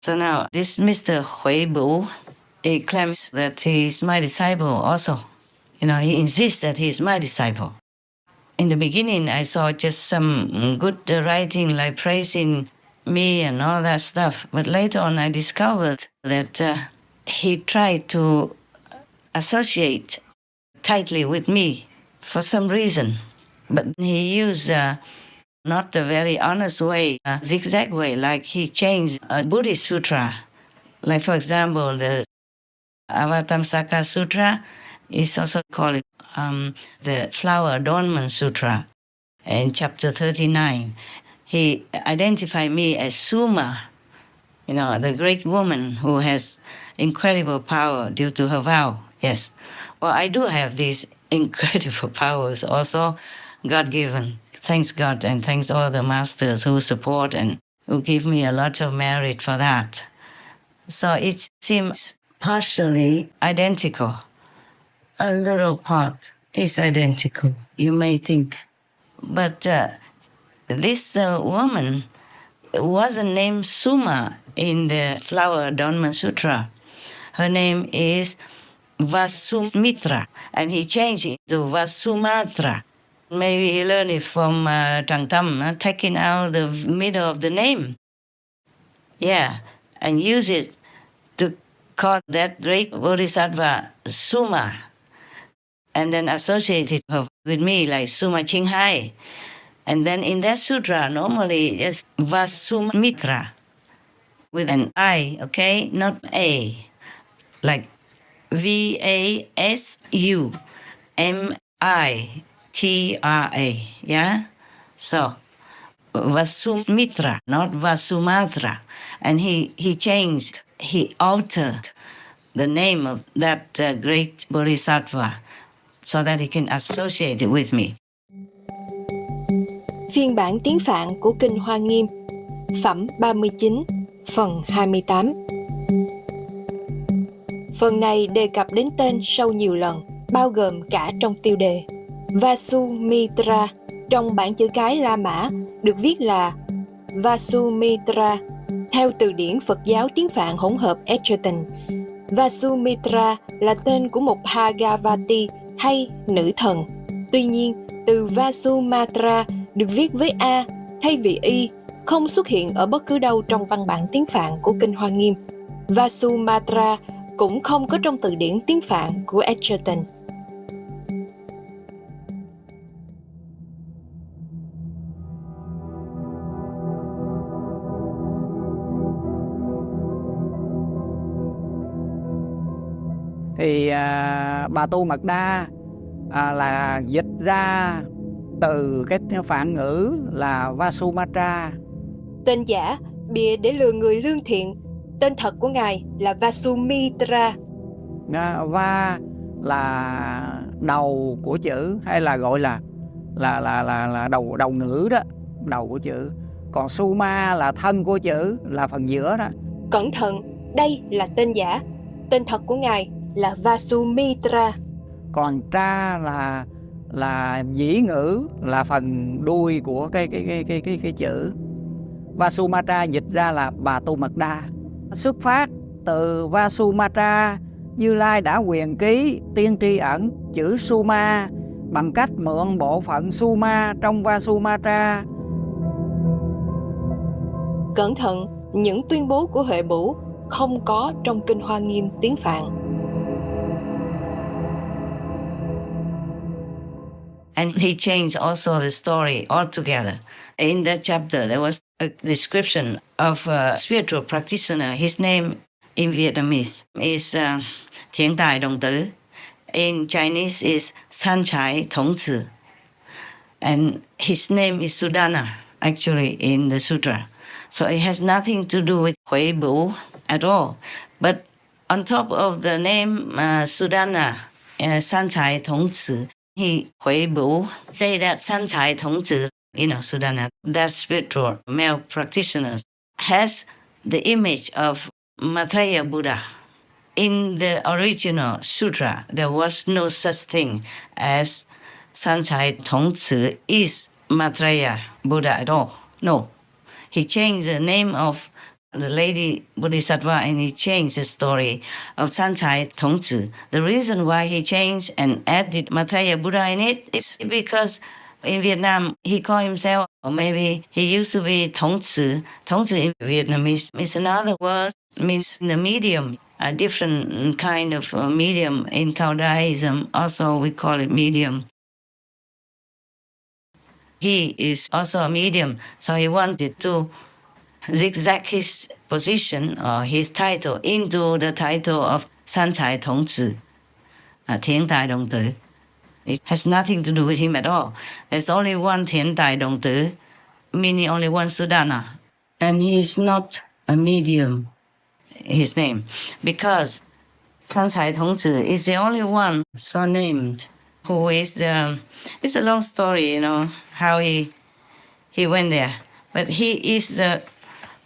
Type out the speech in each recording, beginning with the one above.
So now this Mr. Huệ Bửu, he claims that he is my disciple also. He insists that he is my disciple. In the beginning, I saw just some good writing like praising me and all that stuff. But later on, I discovered that he tried to associate tightly with me for some reason. But he used not a very honest way, a zigzag way, like he changed a Buddhist sutra. Like, for example, the Avatamsaka Sutra is also called the Flower Adornment Sutra. In chapter 39, he identified me as Suma, the great woman who has incredible power due to her vow. Yes. Well, I do have these incredible powers also, God-given. Thanks God and thanks all the masters who support and who give me a lot of merit for that. So it seems partially identical. A little part is identical, you may think. But this woman wasn't named Suma in the Flower Adornment Sutra. Her name is Vasumitra, and he changed it to Vasumatra. Maybe he learned it from Tràng Tâm, taking out the middle of the name. Yeah, and use it to call that great bodhisattva Suma, and then associated her with me like Suma Chinghai. And then in that sutra, normally it's Vasumitra with an I, okay, not A, like Vasumitra, yeah? So, Vasumitra, not Vasumatra. And he changed, he altered the name of that great bodhisattva so that he can associate it with me. Phiên bản tiếng Phạn của Kinh Hoa Nghiêm, Phẩm 39, Phần 28. Phần này đề cập đến tên sau nhiều lần, bao gồm cả trong tiêu đề. Vasumitra trong bản chữ cái La Mã được viết là Vasumitra theo từ điển Phật giáo tiếng Phạn hỗn hợp Egerton. Vasumitra là tên của một Bhagavati hay nữ thần. Tuy nhiên, từ Vasumatra được viết với A thay vì Y không xuất hiện ở bất cứ đâu trong văn bản tiếng Phạn của Kinh Hoa Nghiêm. Vasumatra cũng không có trong từ điển tiếng Phạn của Egerton. Thì Bà Tu Mật Đa là dịch ra từ cái Phạn ngữ là Vasumatra. Tên giả, bịa để lừa người lương thiện. Tên thật của ngài là Vasumitra. Va là đầu của chữ, hay là gọi là đầu ngữ đó, đầu của chữ. Còn Suma là thân của chữ, là phần giữa đó. Cẩn thận, đây là tên giả. Tên thật của ngài là Vasumitra. Còn tra là dĩ ngữ, là phần đuôi của cái chữ. Vasumatra dịch ra là Bà Tu Mật Đa. Xuất phát từ Vasumatra, Như Lai đã quyền ký tiên tri ẩn chữ Suma bằng cách mượn bộ phận Suma trong Vasumatra. Cẩn thận, những tuyên bố của Huệ Bửu không có trong Kinh Hoa Nghiêm tiếng Phạn. And he changed also the story altogether. In that chapter, there was a description of a spiritual practitioner. His name in Vietnamese is Thiện Tài Đồng Tử. In Chinese is San Chai Thống Tử. And his name is Sudana, actually, in the sutra. So it has nothing to do with Huệ Bửu at all. But on top of the name Sudana, San Chai Thống Tử, Huệ Bửu say that San Chai Thống Tử, Sudana, that spiritual male practitioner, has the image of Maitreya Buddha. In the original sutra, there was no such thing as San Chai Thống Tử is Maitreya Buddha at all. No. He changed the name of the lady Bodhisattva, and he changed the story of Sanchai Tongzi. The reason why he changed and added Maitreya Buddha in it is because in Vietnam he called himself, or maybe he used to be Tongzi. Tongzi in Vietnamese means another word, means the medium, a different kind of medium. In Cao Đài-ism also we call it medium. He is also a medium, so he wanted to zigzag his position or his title into the title of Sanchai Tongzi, Thiền Tài Đồng Tử. It has nothing to do with him at all. There's only one Thiền Tài Đồng Tử, meaning only one Sudana. And he is not a medium, his name, because Sanchai Tongzi is the only one so named who is the, it's a long story, how he went there. But he is the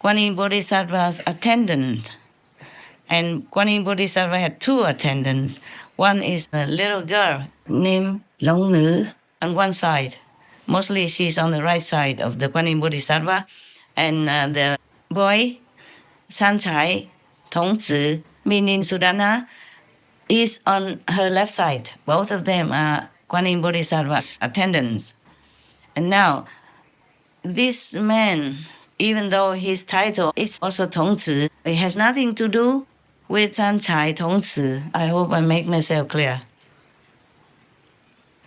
Guan Yin Bodhisattva's attendant. And Guan Yin Bodhisattva had two attendants. One is a little girl named Long Nữ on one side. Mostly she's on the right side of the Guan Yin Bodhisattva. And the boy, Sanchai Tongzi, meaning Sudana, is on her left side. Both of them are Guan Yin Bodhisattva's attendants. And now, this man, even though his title is also Tongzi, it has nothing to do with Sanchai Tongzi. I hope I make myself clear.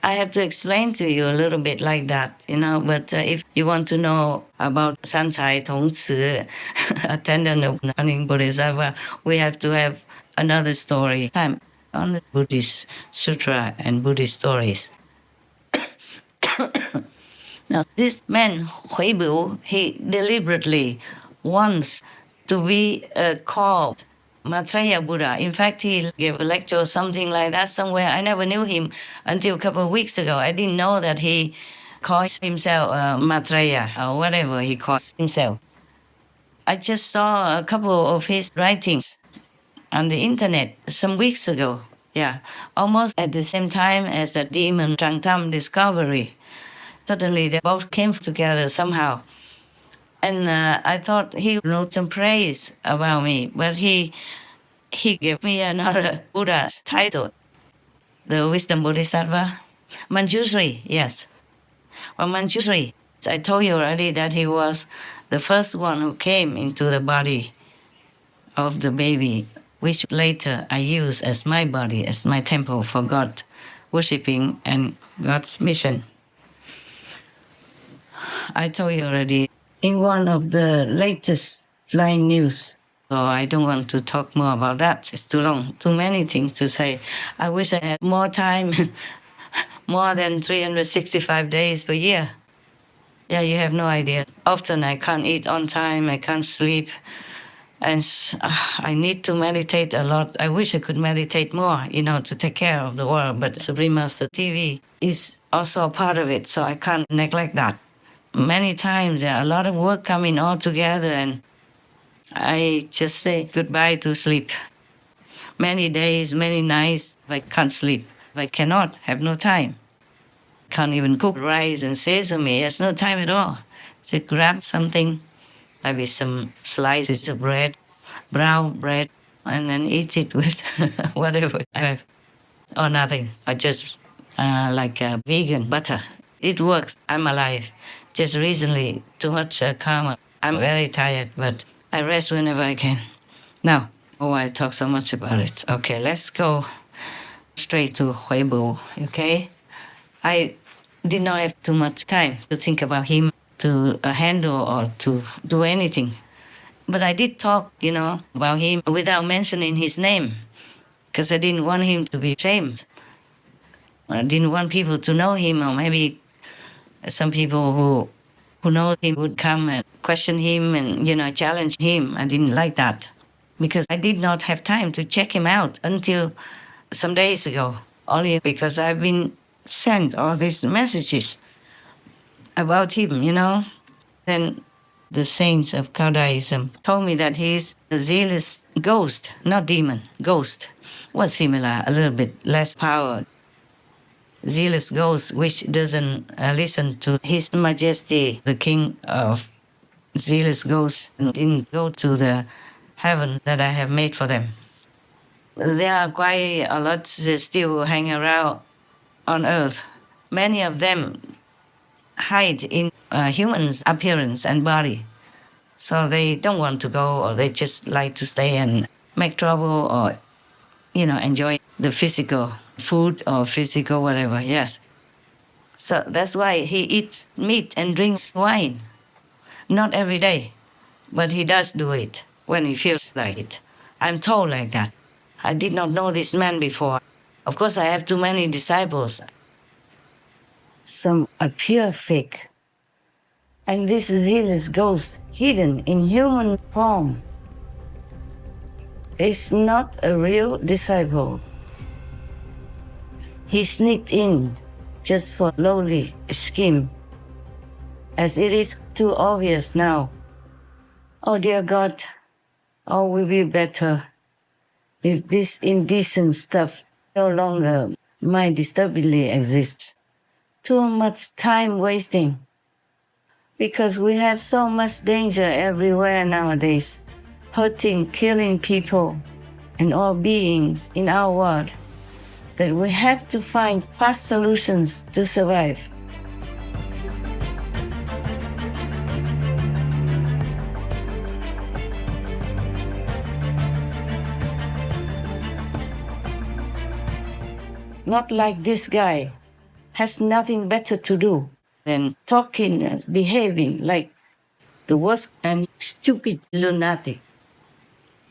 I have to explain to you a little bit like that, but if you want to know about Sanchai Tongzi, attendant of Guan Yin Bodhisattva, we have to have another story time on the Buddhist sutra and Buddhist stories. Now, this man, Huệ Bửu, he deliberately wants to be called Maitreya Buddha. In fact, he gave a lecture or something like that somewhere. I never knew him until a couple of weeks ago. I didn't know that he calls himself Maitreya or whatever he calls himself. I just saw a couple of his writings on the internet some weeks ago. Yeah, almost at the same time as the demon Trăng Tam discovery. Suddenly they both came together somehow. And I thought he wrote some praise about me, but he gave me another Buddha title, the Wisdom Bodhisattva. Manjushri, yes. Well, Manjushri, I told you already that he was the first one who came into the body of the baby, which later I use as my body, as my temple for God, worshipping and God's mission. I told you already in one of the latest flying news, so I don't want to talk more about that. It's too long, too many things to say. I wish I had more time, more than 365 days per year. Yeah, you have no idea. Often I can't eat on time, I can't sleep, and I need to meditate a lot. I wish I could meditate more, to take care of the world, but Supreme Master TV is also a part of it, so I can't neglect that. Many times there are a lot of work coming all together, and I just say goodbye to sleep. Many days, many nights, I can't sleep. I cannot, have no time. Can't even cook rice and sesame. There's no time at all. Just grab something, maybe some slices of bread, brown bread, and then eat it with whatever I have, or nothing. I just like vegan butter. It works. I'm alive. Just recently, too much karma. I'm very tired, but I rest whenever I can. Now, I talk so much about it. Okay, let's go straight to Huệ Bửu, okay? I did not have too much time to think about him, to handle or to do anything. But I did talk, about him without mentioning his name, because I didn't want him to be ashamed. I didn't want people to know him, or maybe some people who know him would come and question him and, challenge him. I didn't like that because I did not have time to check him out until some days ago, only because I've been sent all these messages about him, Then the Saints of Cao Đài-ism told me that he's a zealous ghost, not demon, ghost. Was similar, a little bit less power. Zealous ghost which doesn't listen to His Majesty, the King of zealous ghosts didn't go to the heaven that I have made for them. There are quite a lot that still hang around on earth. Many of them hide in humans' appearance and body. So they don't want to go, or they just like to stay and make trouble, or, enjoy the physical food or physical whatever, yes. So that's why he eats meat and drinks wine. Not every day, but he does do it when he feels like it. I'm told like that. I did not know this man before. Of course, I have too many disciples. Some appear fake. And this zealous ghost, hidden in human form, is not a real disciple. He sneaked in just for lowly scheme, as it is too obvious now. Oh dear God, all will be better if this indecent stuff no longer might disturbingly exist. Too much time wasting, because we have so much danger everywhere nowadays, hurting, killing people and all beings in our world, that we have to find fast solutions to survive. Not like this guy, has nothing better to do than talking and behaving like the worst and stupid lunatic.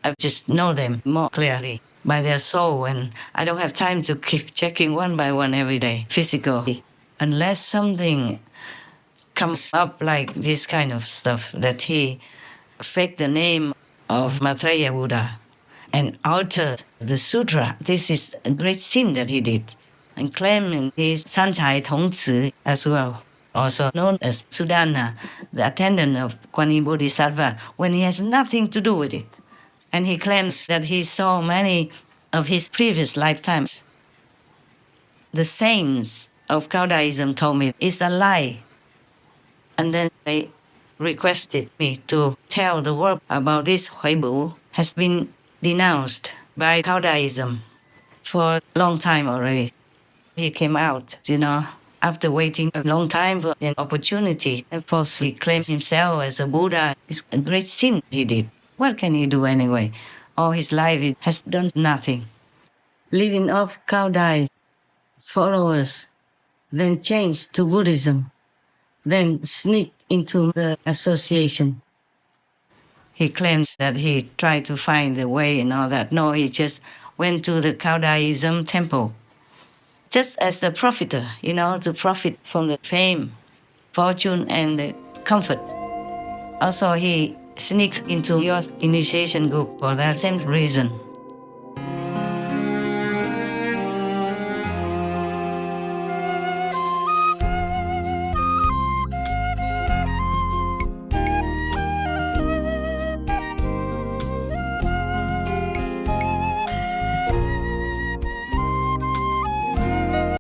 I just know them more clearly by their soul, and I don't have time to keep checking one by one every day, physically, unless something comes up like this kind of stuff, that he faked the name of Maitreya Buddha and altered the sutra. This is a great sin that he did, and claiming he's Sanchai Tongzi as well, also known as Sudana, the attendant of Kuan Yin Bodhisattva, when he has nothing to do with it. And he claims that he saw many of his previous lifetimes. The Saints of Cao Đài-ism told me it's a lie. And then they requested me to tell the world about this Huệ Bửu has been denounced by Cao Đài-ism for a long time already. He came out, after waiting a long time for an opportunity, and falsely claimed himself as a Buddha. It's a great sin he did. What can he do anyway? All his life he has done nothing. Living off Cao Đài followers, then changed to Buddhism, then sneaked into the association. He claims that he tried to find the way and all that. No, he just went to the Cao Đài-ism temple, just as a profiter, to profit from the fame, fortune, and the comfort. Also, he sneaked into your initiation group for that same reason.